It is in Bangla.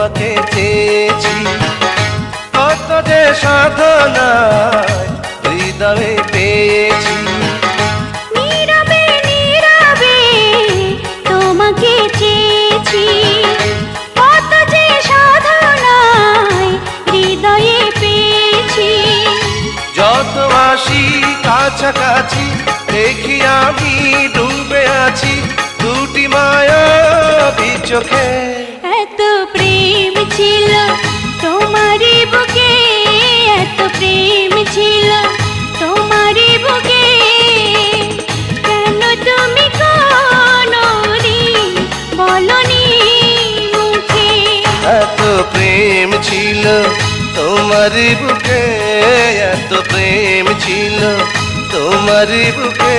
তোমাকে চেয়েছি, কত যে সাধনায় হৃদয়ে পেয়েছি। নীরবে নীরবে তোমাকে চেয়েছি, কত যে সাধনায় হৃদয়ে পেয়েছি। যত আসি কাছাকাছি দেখি আমি ডুবে আছি দুটি মায়াবী চোখে। এত প্রেম ছিল তোমারই বুকে, এত প্রেম ছিল তোমারই বুকে, কেন তুমি কোনদিন বলনি মুখে। এত প্রেম ছিল তোমারই বুকে, এত প্রেম ছিল তোমারই বুকে।